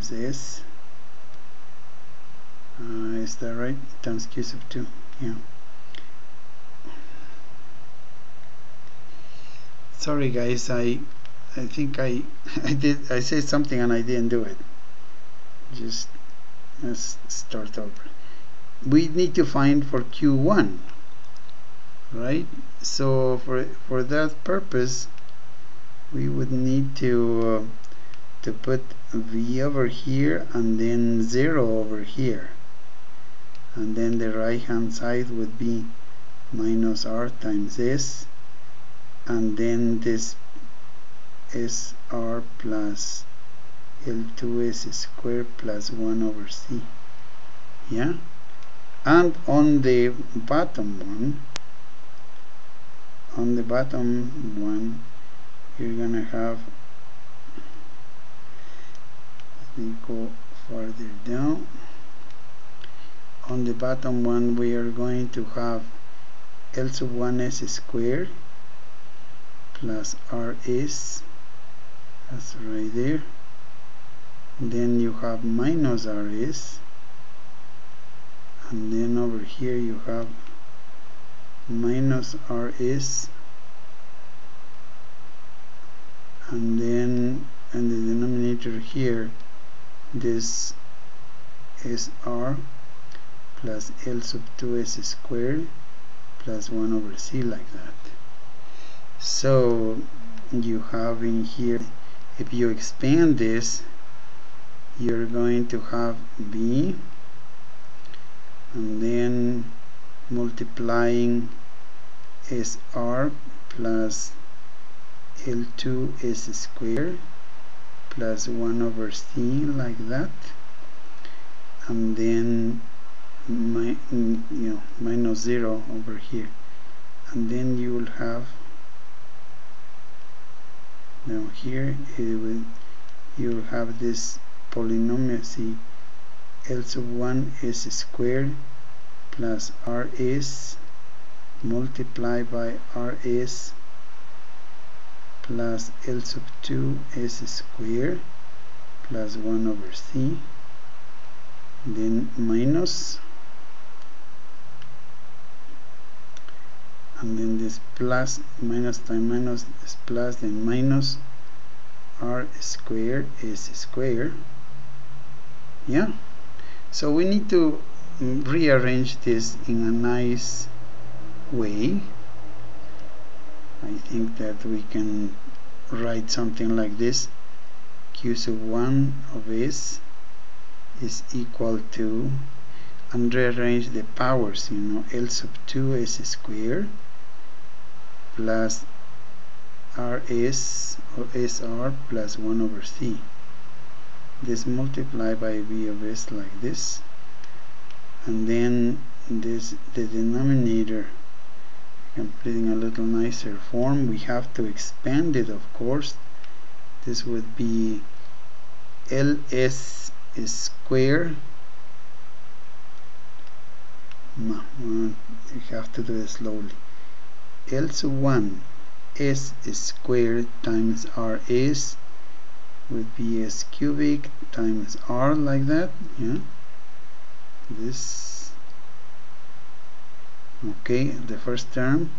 times s, is that right, times q sub 2, yeah. Sorry guys, I think I said something and I didn't do it. Just let's start over. We need to find for q1, right? So for that purpose we would need to put v over here and then 0 over here, and then the right hand side would be minus r times s, and then this sr plus L2s squared plus 1 over c, yeah. And on the bottom one, you're gonna have, let me go farther down. On the bottom one we are going to have L sub 1s squared plus rs, that's right there. Then you have minus rs, and then over here you have minus rs, and then in the denominator here this is r plus L sub 2s squared plus 1 over c, like that. So you have in here, if you expand this, you're going to have b, and then multiplying sr plus L2s squared plus 1 over c, like that, and then minus 0 over here, and then you will have, now here you'll have this polynomial c, L sub 1 s squared plus rs multiplied by rs plus L sub 2 s squared plus 1 over c, then minus, and then this plus, minus times minus is plus, then minus r squared s squared, yeah. So we need to rearrange this in a nice way. I think that we can write something like this: q sub 1 of s is equal to, and rearrange the powers, L sub 2 s squared plus rs or sr plus 1 over c, this multiplied by v of s, like this, and then this, the denominator, I'm putting a little nicer form. We have to expand it, of course. This would be ls squared, no, you have to do it slowly, L sub 1 s squared times rs would be s cubic times r, like that, yeah. This, okay, the first term,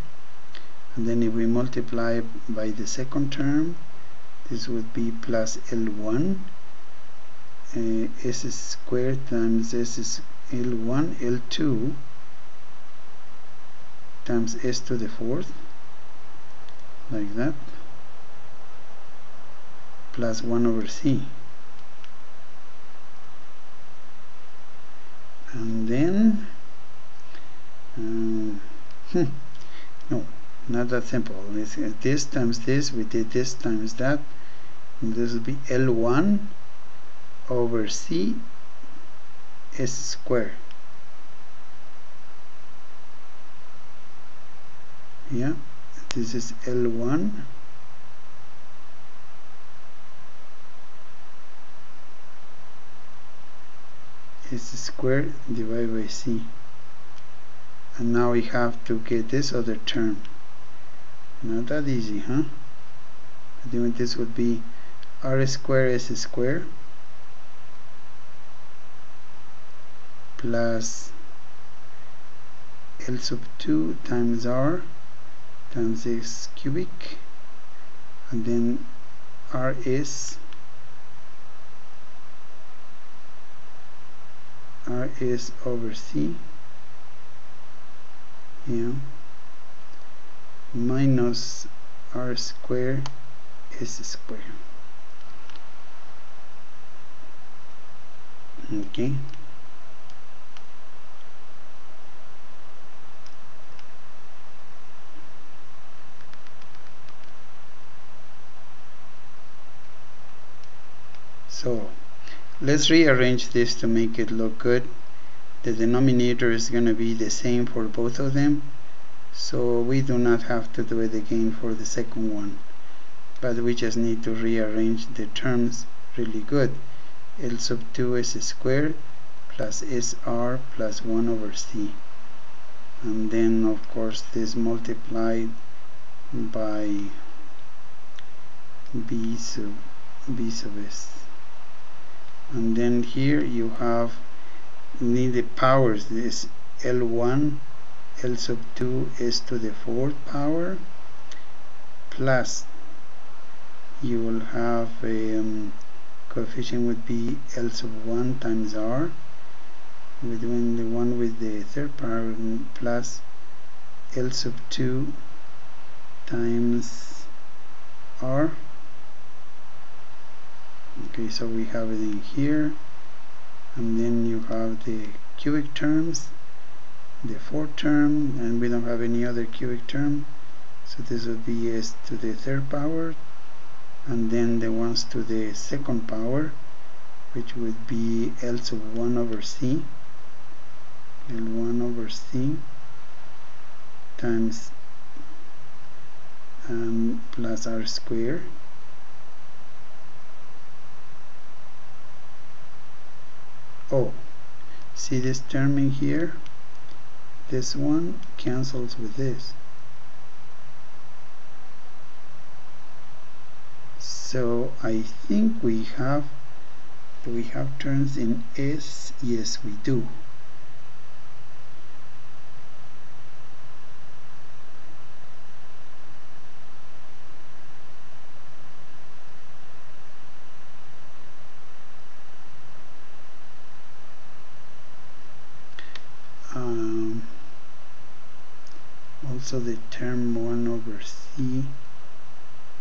and then if we multiply by the second term, this would be plus L1 s squared times s is L1 L2 times s to the fourth, like that, plus 1 over c, and then no, not that simple. It's this times this, we did this times that, and this will be L1 over c s squared, yeah. This is L1 s squared divided by c, and now we have to get this other term. Not that easy, huh? I think this would be r squared s squared plus L sub 2 times R times x cubic, and then RS over C, yeah, minus R square S square. Okay, so let's rearrange this to make it look good. The denominator is going to be the same for both of them, so we do not have to do it again for the second one, but we just need to rearrange the terms really good. L sub 2 s squared plus SR plus 1 over C, and then of course this multiplied by B sub S, and then here you have need the powers. This L1 L sub 2 s to the 4th power, plus you will have a coefficient would be L sub 1 times R, we're doing the one with the 3rd power, plus L sub 2 times R. Okay, so we have it in here, and then you have the cubic terms, the 4th term, and we don't have any other cubic term, so this would be s to the 3rd power, and then the ones to the 2nd power, which would be L sub 1 over C, L1 over C times plus R square. Oh, see this term in here? This one cancels with this. So I think do we have terms in S? Yes, we do. Also the term 1 over C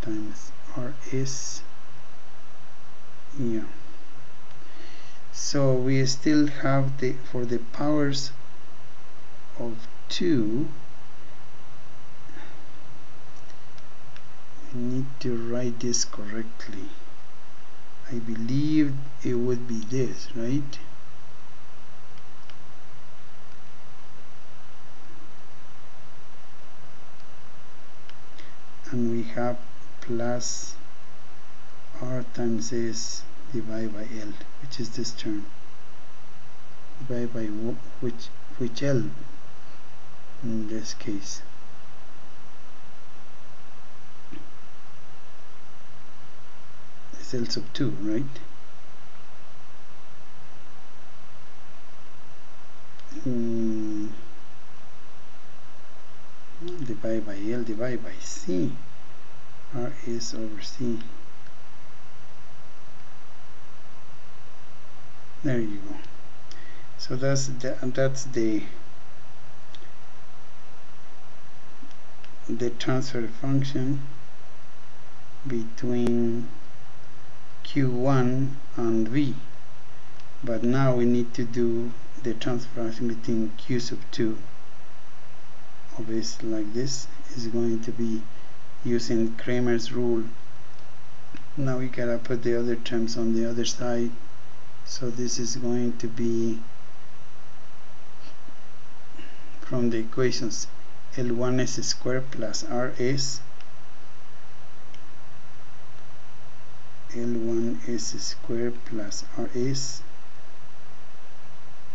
times RS, yeah. So we still have for the powers of 2, we need to write this correctly. I believe it would be this, right? And we have plus R times S divided by L, which is this term, divided by which L in this case. It's L sub 2, right? Divided by L divided by C, RS over C. There you go. So that's the transfer function between Q1 and V. But now we need to do the transfer function between Q sub 2 of S like this. Is going to be using Kramer's rule. Now we gotta put the other terms on the other side. So this is going to be from the equations L1s squared plus RS, L1s squared plus RS,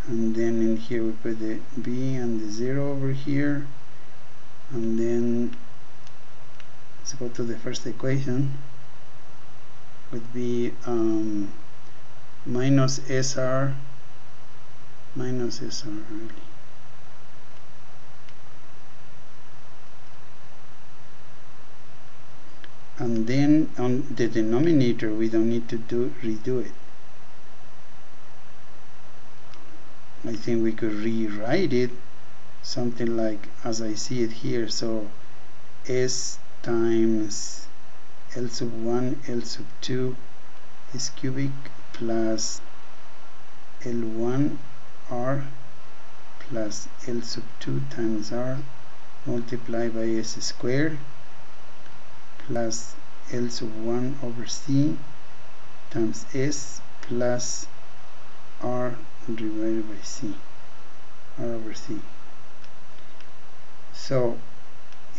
and then in here we put the B and the 0 over here, and then let's go to the first equation, would be minus SR minus SR really. And then on the denominator we don't need to redo it. I think we could rewrite it something like as I see it here. So S times L sub 1 L sub 2 is cubic plus L1 R plus L sub 2 times R multiplied by S squared plus L sub 1 over C times S plus R divided by C, R over C. So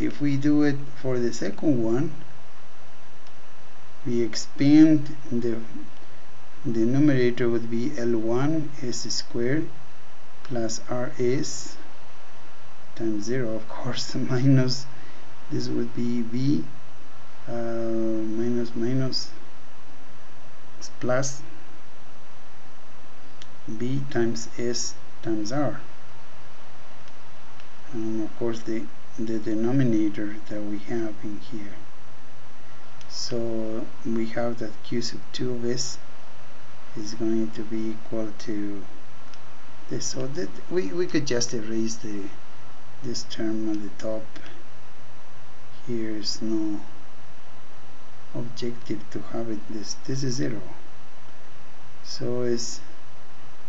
if we do it for the second one, we expand the numerator would be L1 S squared plus RS times 0, of course, minus this would be B minus plus B times S times R, and of course the denominator that we have in here. So we have that Q sub 2 of S is going to be equal to this. So that we could just erase this term on the top. Here is no objective to have it this is 0. So it's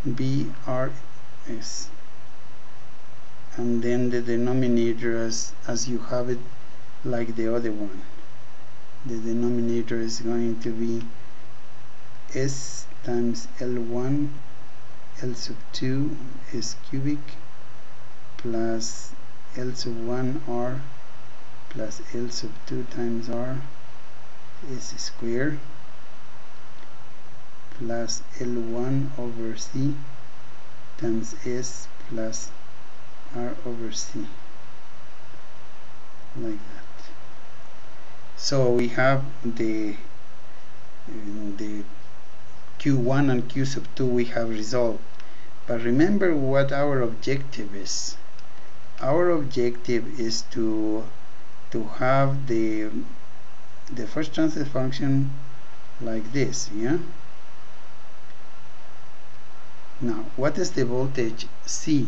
BRS, and then the denominator as you have it like the other one. The denominator is going to be S times L1 L sub 2 S cubic plus L sub 1 R plus L sub 2 times R S squared plus L1 over C times S plus R over C, like that. So we have the Q1 and Q sub 2 we have resolved. But remember what our objective is. Our objective is to have the first transfer function like this, yeah? Now, what is the voltage C?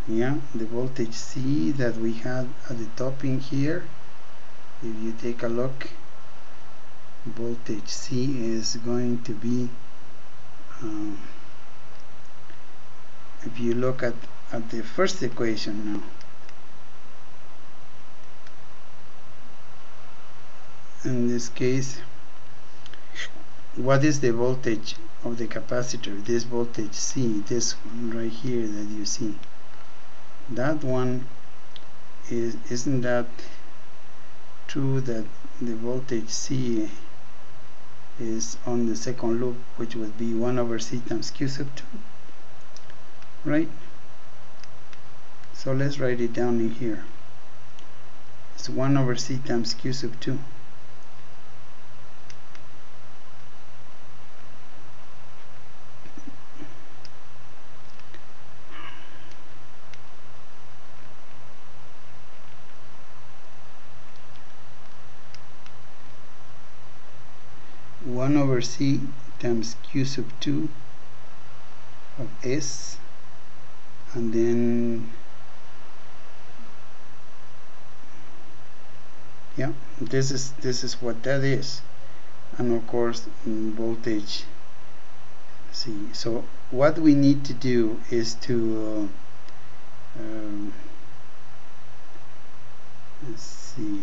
Yeah, the voltage C that we had at the top in here. If you take a look, voltage C is going to be, if you look at the first equation now, in this case, what is the voltage of the capacitor? This voltage C, this one right here that you see, that one isn't that true that the voltage C is on the second loop, which would be 1 over C times Q sub 2, right? So let's write it down in here. It's 1 over C times Q sub 2. Over C times Q sub 2 of S, and then yeah, this is what that is, and of course voltage C. So what we need to do is to let's see.